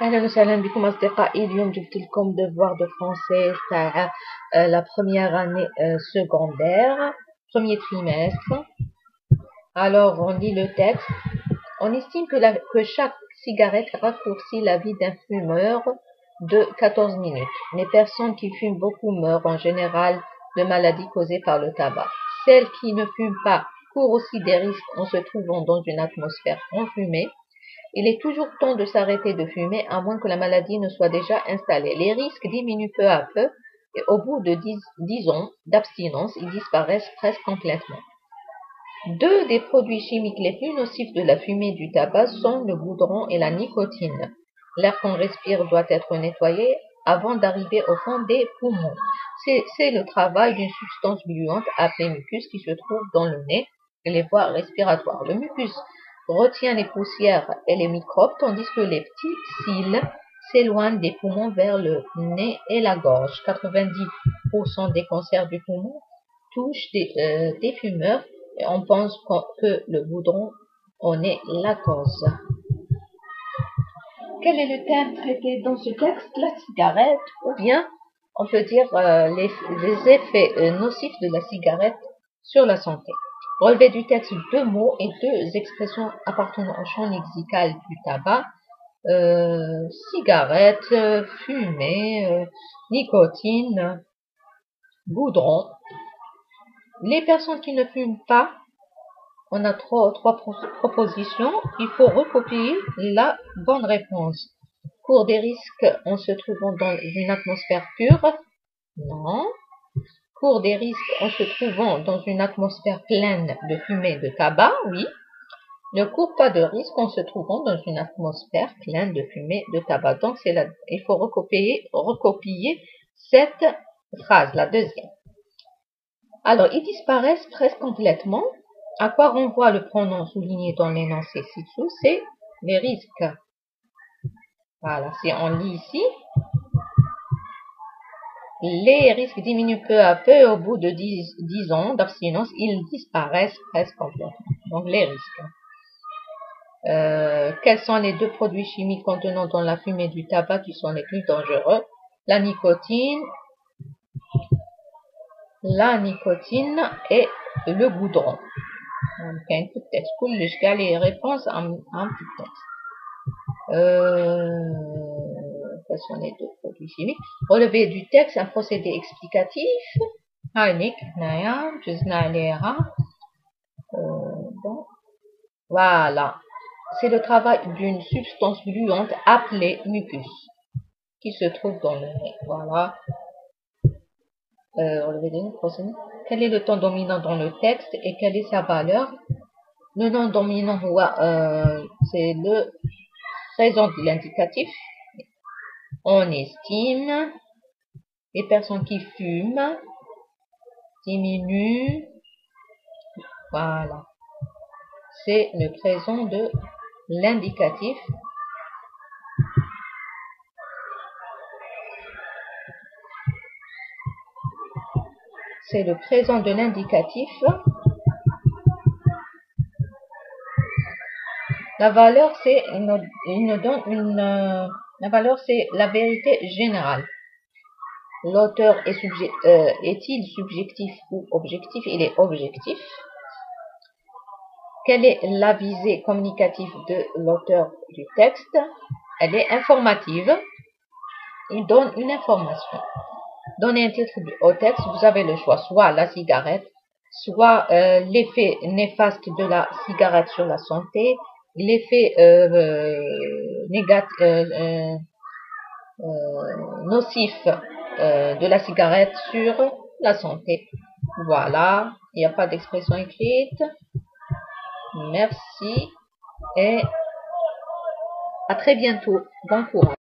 أهلا وسهلا بكم أصدقائي. اليوم جبت لكم devoir de français تاع la première année secondaire, premier trimestre. Alors on lit le texte. On estime que chaque cigarette raccourcit la vie d'un fumeur de 14 minutes. Les personnes qui fument beaucoup meurent en général de maladies causées par le tabac. Celles qui ne fument pas courent aussi des risques en se trouvant dans une atmosphère enfumée. Il est toujours temps de s'arrêter de fumer à moins que la maladie ne soit déjà installée. Les risques diminuent peu à peu et au bout de 10 ans d'abstinence, ils disparaissent presque complètement. Deux des produits chimiques les plus nocifs de la fumée du tabac sont le goudron et la nicotine. L'air qu'on respire doit être nettoyé avant d'arriver au fond des poumons. C'est le travail d'une substance gluante appelée mucus qui se trouve dans le nez et les voies respiratoires. Le mucus retient les poussières et les microbes, tandis que les petits cils s'éloignent des poumons vers le nez et la gorge. 90% des cancers du poumon touchent des fumeurs et on pense que le goudron en est la cause. Quel est le thème traité dans ce texte? La cigarette, ou bien on peut dire les effets nocifs de la cigarette sur la santé. Relevé du texte deux mots et deux expressions appartenant au champ lexical du tabac. Cigarette, fumée, nicotine, goudron. Les personnes qui ne fument pas, on a trois propositions. Il faut recopier la bonne réponse. Court des risques en se trouvant dans une atmosphère pure? Non. Court des risques en se trouvant dans une atmosphère pleine de fumée de tabac? Oui. Ne court pas de risque en se trouvant dans une atmosphère pleine de fumée de tabac. Donc, il faut recopier cette phrase, la deuxième. Alors, ils disparaissent presque complètement. À quoi renvoie le pronom souligné dans l'énoncé ci-dessous? C'est les risques. Voilà, si on lit ici, les risques diminuent peu à peu au bout de 10 ans d'abstinence, ils disparaissent presque complètement. Donc, les risques. Quels sont les deux produits chimiques contenant dans la fumée du tabac qui sont les plus dangereux? La nicotine et le goudron. Donc, un petit texte. كلش كاع les réponses en petit texte. Quels sont les deux produits chimiques? Relevé du texte, un procédé explicatif. Voilà. C'est le travail d'une substance gluante appelée mucus qui se trouve dans le nez. Voilà. Quel est le temps dominant dans le texte et quelle est sa valeur? Le nom dominant, c'est le présent de l'indicatif. On estime. Les personnes qui fument diminuent. Voilà. C'est le présent de l'indicatif. C'est le présent de l'indicatif. La valeur, c'est la valeur, c'est la vérité générale. L'auteur est-il subjectif ou objectif? Il est objectif. Quelle est la visée communicative de l'auteur du texte? Elle est informative. Il donne une information. Donnez un titre au texte, vous avez le choix, soit la cigarette, soit l'effet néfaste de la cigarette sur la santé, l'effet nocif de la cigarette sur la santé. Voilà, il n'y a pas d'expression écrite. Merci et à très bientôt. Bon courage.